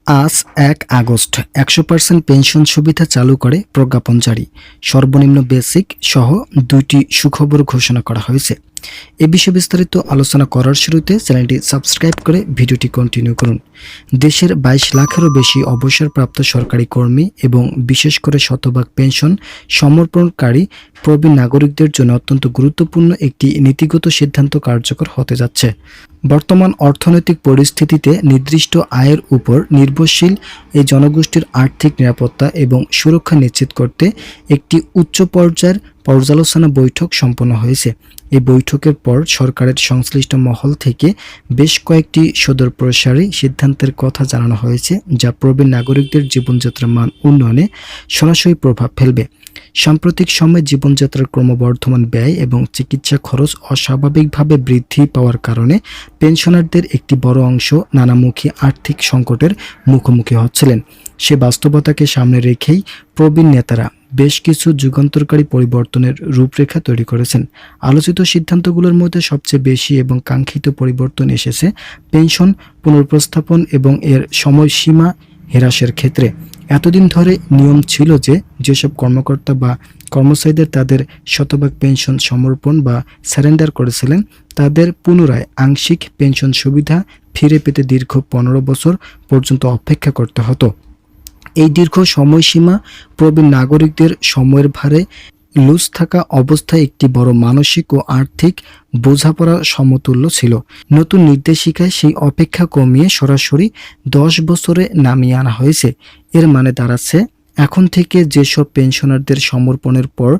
আজ ১ August ১০০% pension সুবিধা চালু করে প্রজ্ঞাপন জারি। সর্বনিম্ন বেসিক সহ ২টি সুখবর ঘোষণা করা হয়েছে। এ বিষয়ে বিস্তারিত আলোচনা করার শুরুতে চ্যানেলটি সাবস্ক্রাইব করে ভিডিওটি কন্টিনিউ করুন। দেশের ২২ লাখেরও বেশি অবসরপ্রাপ্ত সরকারি কর্মী এবং বিশেষ করে শতভাগ পেনশন সমর্পণকারী প্রবীণ নাগরিকদের জন্য অত্যন্ত গুরুত্বপূর্ণ একটি নীতিগত সিদ্ধান্ত কার্যকর হতে যাচ্ছে। বর্তমান অর্থনৈতিক পরিস্থিতিতে নির্দিষ্ট আয়ের উপর নির্ভরশীল এই জনগোষ্ঠীর আর্থিক নিরাপত্তা এবং সুরক্ষা নিশ্চিত করতে একটি উচ্চ পর্যায়ের পর্যালোচনা বৈঠক সম্পন্ন হয়েছে। এই বৈঠকের পর সরকারের সংশ্লিষ্ট মহল থেকে বেশ কয়েকটি সুদূরপ্রসারী সিদ্ধান্তের কথা জানানো হয়েছে, যা প্রবীণ নাগরিকদের জীবনযাত্রার মান উন্নয়নে সরাসরি প্রভাব ফেলবে। সাম্প্রতিক সময়ে জীবনযাত্রার ক্রমবর্ধমান ব্যয় এবং চিকিৎসা খরচ অস্বাভাবিকভাবে বৃদ্ধি পাওয়ার কারণে পেনশনারদের একটি বড় অংশ নানামুখী আর্থিক সংকটের মুখোমুখি হচ্ছিলেন। সে বাস্তবতাকে সামনে রেখেই প্রবীণ নেতারা বেশ কিছু যুগান্তকারী পরিবর্তনের রূপরেখা তৈরি করেছেন। আলোচিত সিদ্ধান্তগুলোর মধ্যে সবচেয়ে বেশি এবং কাঙ্ক্ষিত পরিবর্তন এসেছে পেনশন পুনর্প্রস্থাপন এবং এর সময়সীমা হ্রাসের ক্ষেত্রে। এতদিন ধরে নিয়ম ছিল যে যেসব কর্মকর্তা বা কর্মচারীদের তাদের শতভাগ পেনশন সমর্পণ বা সারেন্ডার করেছিলেন, তাদের পুনরায় আংশিক পেনশন সুবিধা ফিরে পেতে দীর্ঘ ১৫ বছর পর্যন্ত অপেক্ষা করতে হতো। এই দীর্ঘ সময়সীমা প্রবীণ নাগরিকদের সময়ের ভারে লুজ থাকা অবস্থায় একটি বড় মানসিক ও আর্থিক বোঝাপড়া সমতুল্য ছিল। নতুন নির্দেশিকায় সেই অপেক্ষা কমিয়ে সরাসরি ১০ বছরে নামিয়ে আনা হয়েছে। এর মানে দাঁড়াচ্ছে, এখন থেকে যেসব পেনশনারদের সমর্পণের পর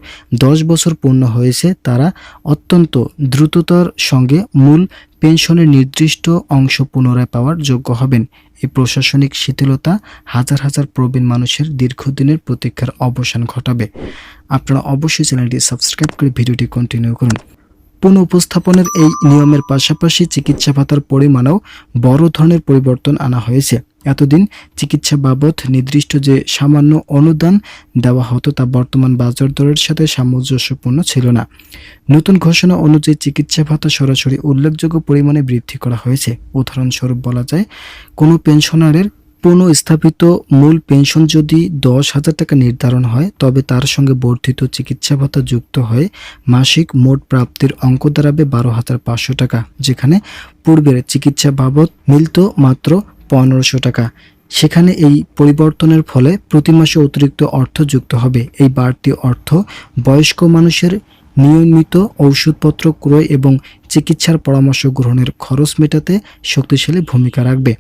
১০ বছর পূর্ণ হয়েছে, তারা অত্যন্ত দ্রুততার সঙ্গে মূল পেনশনের নির্দিষ্ট অংশ পুনরায় পাওয়ার যোগ্য হবেন। এই প্রশাসনিক শিথিলতা হাজার হাজার প্রবীণ মানুষের দীর্ঘদিনের প্রতীক্ষার অবসান ঘটাবে। আপনারা অবশ্যই চ্যানেলটি সাবস্ক্রাইব করে ভিডিওটি কন্টিনিউ করুন। পুনঃ উপস্থাপনের এই নিয়মের পাশাপাশি চিকিৎসা ভাতার পরিমাণেও বড় ধরনের পরিবর্তন আনা হয়েছে। এতদিন চিকিৎসা বাবদ নির্দিষ্ট যে সামান্য অনুদান দেওয়া হতো, তা বর্তমান বাজার দরের সাথে সামঞ্জস্যপূর্ণ ছিল না। নতুন ঘোষণা অনুযায়ী চিকিৎসা ভাতা সরাসরি উল্লেখযোগ্য পরিমাণে বৃদ্ধি করা হয়েছে। উদাহরণস্বরূপ বলা যায়, কোনো পেনশনারের পুনঃস্থাপিত মূল পেনশন যদি ১০,০০০ টাকা নির্ধারণ হয়, তবে তার সঙ্গে বর্ধিত চিকিৎসা ভাতা যুক্ত হয়ে মাসিক মোট প্রাপ্তির অঙ্ক দাঁড়াবে ১২,৫০০ টাকা, যেখানে পূর্বের চিকিৎসা বাবদ মিলত মাত্র ১৫০০ টাকা। সেখানে এই পরিবর্তনের ফলে প্রতি মাসে অতিরিক্ত অর্থ যুক্ত হবে। এই বাড়তি অর্থ বয়স্ক মানুষের নিয়মিত ঔষধপত্র ক্রয় এবং চিকিৎসার পরামর্শ গ্রহণের খরচ মেটাতে শক্তিশালী ভূমিকা রাখবে।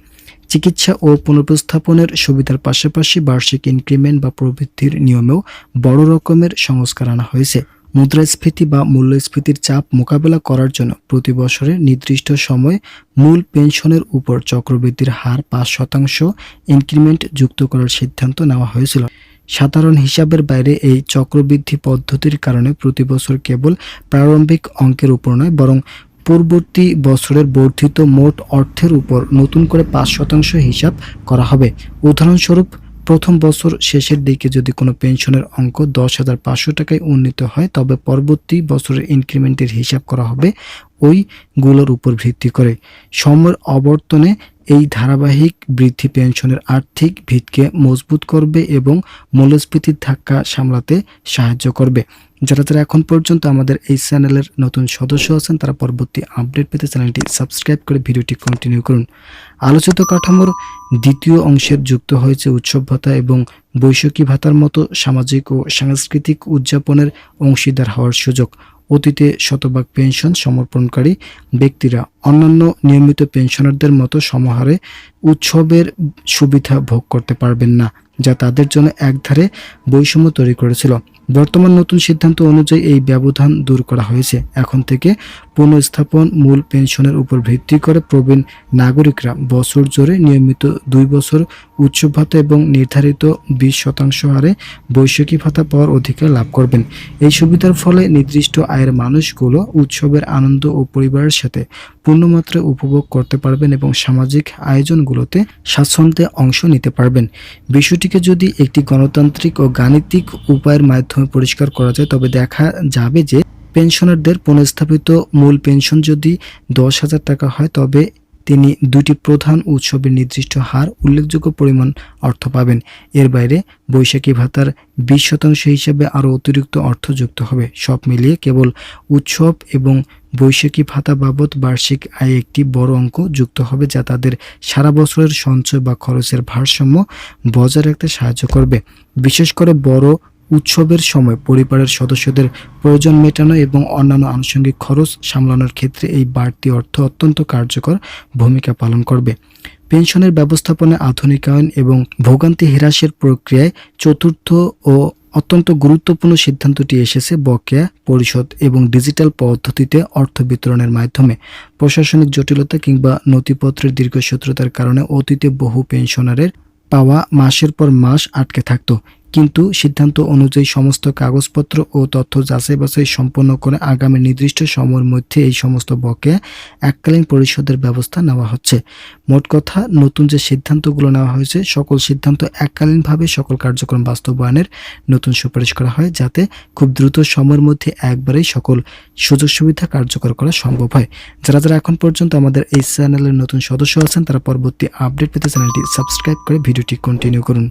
চিকিৎসা ও পুনঃপ্রস্থাপনের সুবিধার পাশাপাশি বার্ষিক ইনক্রিমেন্ট বা প্রবৃদ্ধির নিয়মেও বড় রকমের সংস্কার আনা হয়েছে। মুদ্রাস্ফীতি বা মূল্যস্ফীতির চাপ মোকাবেলা করার জন্য প্রতি বছরের নির্দিষ্ট সময় মূল পেনশনের উপর চক্রবৃদ্ধির হার ৫% ইনক্রিমেন্ট যুক্ত করার সিদ্ধান্ত নেওয়া হয়েছিল। সাধারণ হিসাবের বাইরে এই চক্রবৃদ্ধি পদ্ধতির কারণে প্রতি বছর কেবল প্রারম্ভিক অঙ্কের উপর নয়, বরং পূর্ববর্তী বছরের বর্ধিত মোট অর্থের উপর নতুন করে ৫% হিসাব করা হবে। উদাহরণস্বরূপ, প্রথম বছর শেষের দিকে যদি কোনো পেনশনের অঙ্ক ১০,৫০০ টাকায় উন্নীত হয়, তবে পরবর্তী বছরের ইনক্রিমেন্টের হিসাব করা হবে ওইগুলোর উপর ভিত্তি করে। সময়ের আবর্তনে এই ধারাবাহিক বৃদ্ধি পেনশনের আর্থিক ভিতকে মজবুত করবে এবং মূল্যস্ফীতির ধাক্কা সামলাতে সাহায্য করবে। যারা এখন পর্যন্ত আমাদের এই চ্যানেলের নতুন সদস্য আছেন, তারা পরবর্তী আপডেট পেতে চ্যানেলটি সাবস্ক্রাইব করে ভিডিওটি কন্টিনিউ করুন। আলোচিত কাঠামোর দ্বিতীয় অংশের যুক্ত হয়েছে উৎসব ভাতা এবং বৈশাখী ভাতার মতো সামাজিক ও সাংস্কৃতিক উদযাপনের অংশীদার হওয়ার সুযোগ। অতীতে শতভাগ পেনশন সমর্পণকারী ব্যক্তিরা অন্যান্য নিয়মিত পেনশনারদের মতো সমহারে উৎসবের সুবিধা ভোগ করতে পারবেন না, যা তাদের জন্য একধারে বৈষম্য তৈরি করেছিল। বর্তমান নতুন সিদ্ধান্ত অনুযায়ী এই ব্যবধান দূর করা হয়েছে। এখন থেকে পুনঃস্থাপন মূল পেনশনের উপর ভিত্তি করে প্রবীণ নাগরিকরা বছর জুড়ে নিয়মিত ২ বছর উৎসব ভাতা এবং নির্ধারিত ২০% হারে বৈশাখী ভাতা পাওয়ার অধিকার লাভ করবেন। এই সুবিধার ফলে নির্দিষ্ট আয়ের মানুষগুলো উৎসবের আনন্দ ও পরিবারের সাথে পূর্ণমাত্রায় উপভোগ করতে পারবেন এবং সামাজিক আয়োজনগুলোতে স্বাচ্ছন্দ্যে অংশ নিতে পারবেন। বিষয়টিকে যদি একটি গণতান্ত্রিক ও গাণিতিক উপায়ের মাধ্যমে পরিষ্কার করা যায়, তবে দেখা যাবে যে পেনশনারদের পুনঃস্থাপিত মূল পেনশন যদি ১০,০০০ টাকা হয়, তবে তিনি দুটি প্রধান উৎসবের নির্দিষ্ট হার উল্লেখযোগ্য পরিমাণ অর্থ পাবেন। এর বাইরে বৈশাখী ভাতার 20% হিসেবে আরও অতিরিক্ত অর্থ যুক্ত হবে। সব মিলিয়ে কেবল উৎসব এবং বৈশাখী ভাতা বাবদ বার্ষিক আয়ে একটি বড় অঙ্ক যুক্ত হবে, যা তাদের সারা বছরের সঞ্চয় বা খরচের ভারসাম্য বজায় রাখতে সাহায্য করবে। বিশেষ করে বড় উৎসবের সময় পরিবারের সদস্যদের প্রয়োজন মেটানো এবং অন্যান্য আনুষঙ্গিক খরচ সামলানোর ক্ষেত্রে এই বাড়তি অর্থ অত্যন্ত কার্যকর ভূমিকা পালন করবে। পেনশনের ব্যবস্থাপনায় আধুনিকায়ন এবং ভোগান্তি হ্রাসের প্রক্রিয়ায় চতুর্থ ও অত্যন্ত গুরুত্বপূর্ণ সিদ্ধান্তটি এসেছে বকেয়া পরিশোধ এবং ডিজিটাল পদ্ধতিতে অর্থ বিতরণের মাধ্যমে। প্রশাসনিক জটিলতা কিংবা নথিপত্রের দীর্ঘসূত্রতার কারণে অতীতে বহু পেনশনারের পাওয়া মাসের পর মাস আটকে থাকত, কিন্তু সিদ্ধান্ত অনুযায়ী সমস্ত কাগজপত্র ও তথ্য যাচাই বাছাই সম্পন্ন করে আগামী নির্দিষ্ট সময়ের মধ্যে এই সমস্ত বকেয়া এককালীন পরিশোধের ব্যবস্থা নেওয়া হচ্ছে। মোট কথা, নতুন যে সিদ্ধান্তগুলো নেওয়া হয়েছে সকল সিদ্ধান্ত এককালীনভাবে সকল কার্যক্রম বাস্তবায়নের নতুন সুপারিশ করা হয়, যাতে খুব দ্রুত সময়ের মধ্যে একবারেই সকল সুযোগ সুবিধা কার্যকর করা সম্ভব হয়। যারা যারা এখন পর্যন্ত আমাদের এই চ্যানেলের নতুন সদস্য আছেন তারা পরবর্তী আপডেট পেতে চ্যানেলটি সাবস্ক্রাইব করে ভিডিওটি কন্টিনিউ করুন।